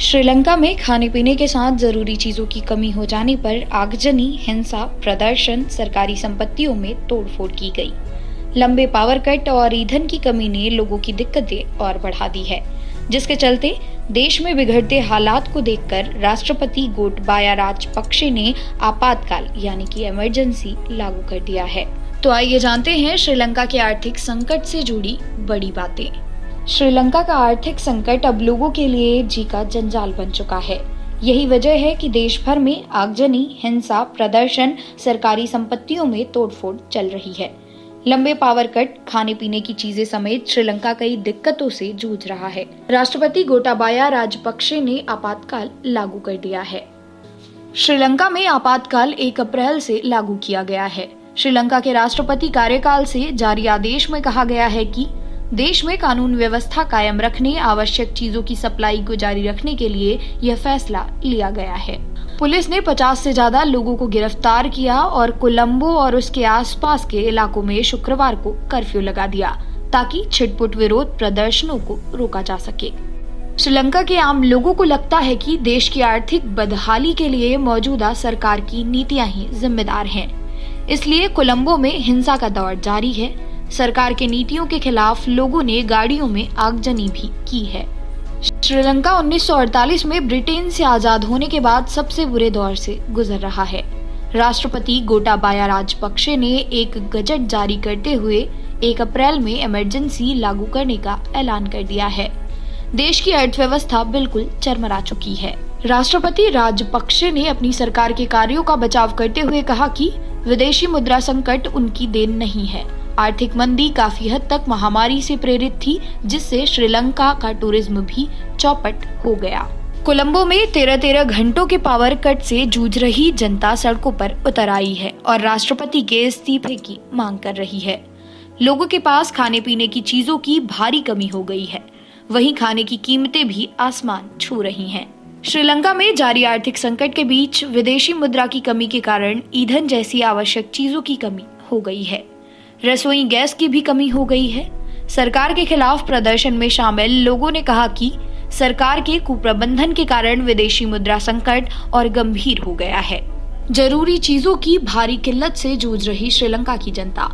श्रीलंका में खाने पीने के साथ जरूरी चीजों की कमी हो जाने पर आगजनी, हिंसा, प्रदर्शन, सरकारी संपत्तियों में तोड़फोड़ की गई। लंबे पावर कट और ईंधन की कमी ने लोगों की दिक्कतें और बढ़ा दी है, जिसके चलते देश में बिगड़ते हालात को देखकर राष्ट्रपति गोटबाया राजपक्षे ने आपातकाल यानी कि इमरजेंसी लागू कर दिया है। तो आइए जानते हैं श्रीलंका के आर्थिक संकट से जुड़ी बड़ी बातें। श्रीलंका का आर्थिक संकट अब लोगों के लिए जी का जंजाल बन चुका है। यही वजह है कि देश भर में आगजनी, हिंसा, प्रदर्शन, सरकारी संपत्तियों में तोड़फोड़ चल रही है। लंबे पावर कट, खाने पीने की चीजें समेत श्रीलंका कई दिक्कतों से जूझ रहा है। राष्ट्रपति गोटाबाया राजपक्षे ने आपातकाल लागू कर दिया है। श्रीलंका में आपातकाल 1 अप्रैल से लागू किया गया है। श्रीलंका के राष्ट्रपति कार्यकाल से जारी आदेश में कहा गया है कि देश में कानून व्यवस्था कायम रखने, आवश्यक चीजों की सप्लाई को जारी रखने के लिए यह फैसला लिया गया है। पुलिस ने 50 से ज्यादा लोगों को गिरफ्तार किया और कोलंबो और उसके आसपास के इलाकों में शुक्रवार को कर्फ्यू लगा दिया ताकि छिटपुट विरोध प्रदर्शनों को रोका जा सके। श्रीलंका के आम लोगों को लगता है कि देश की आर्थिक बदहाली के लिए मौजूदा सरकार की नीतियां ही जिम्मेदार हैं। इसलिए कोलंबो में हिंसा का दौर जारी है। सरकार के नीतियों के खिलाफ लोगों ने गाड़ियों में आगजनी भी की है। श्रीलंका 1948 में ब्रिटेन से आजाद होने के बाद सबसे बुरे दौर से गुजर रहा है। राष्ट्रपति गोटाबाया राजपक्षे ने एक गजट जारी करते हुए 1 अप्रैल में इमरजेंसी लागू करने का ऐलान कर दिया है। देश की अर्थव्यवस्था बिल्कुल चरमरा चुकी है। राष्ट्रपति राजपक्षे ने अपनी सरकार के कार्यों का बचाव करते हुए कहा कि विदेशी मुद्रा संकट उनकी देन नहीं है। आर्थिक मंदी काफी हद तक महामारी से प्रेरित थी, जिससे श्रीलंका का टूरिज्म भी चौपट हो गया। कोलंबो में 13 घंटों के पावर कट से जूझ रही जनता सड़कों पर उतर आई है और राष्ट्रपति के इस्तीफे की मांग कर रही है। लोगों के पास खाने पीने की चीजों की भारी कमी हो गई है। वहीं खाने की कीमतें भी आसमान छू रही हैं। श्रीलंका में जारी आर्थिक संकट के बीच विदेशी मुद्रा की कमी के कारण ईंधन जैसी आवश्यक चीजों की कमी हो गई है। रसोई गैस की भी कमी हो गई है। सरकार के खिलाफ प्रदर्शन में शामिल लोगों ने कहा कि सरकार के कुप्रबंधन के कारण विदेशी मुद्रा संकट और गंभीर हो गया है। जरूरी चीजों की भारी किल्लत से जूझ रही श्रीलंका की जनता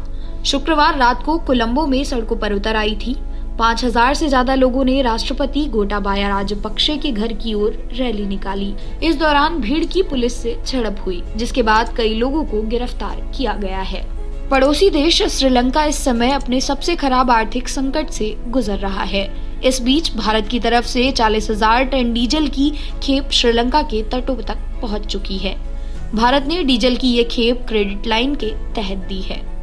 शुक्रवार रात को कोलंबो में सड़कों पर उतर आई थी। 5000 से ज्यादा लोगों ने राष्ट्रपति गोटाबाया राजपक्षे के घर की ओर रैली निकाली। इस दौरान भीड़ की पुलिस से झड़प हुई, जिसके बाद कई लोगों को गिरफ्तार किया गया है। पड़ोसी देश श्रीलंका इस समय अपने सबसे खराब आर्थिक संकट से गुजर रहा है। इस बीच भारत की तरफ से 40,000 टन डीजल की खेप श्रीलंका के तटों तक पहुंच चुकी है। भारत ने डीजल की ये खेप क्रेडिट लाइन के तहत दी है।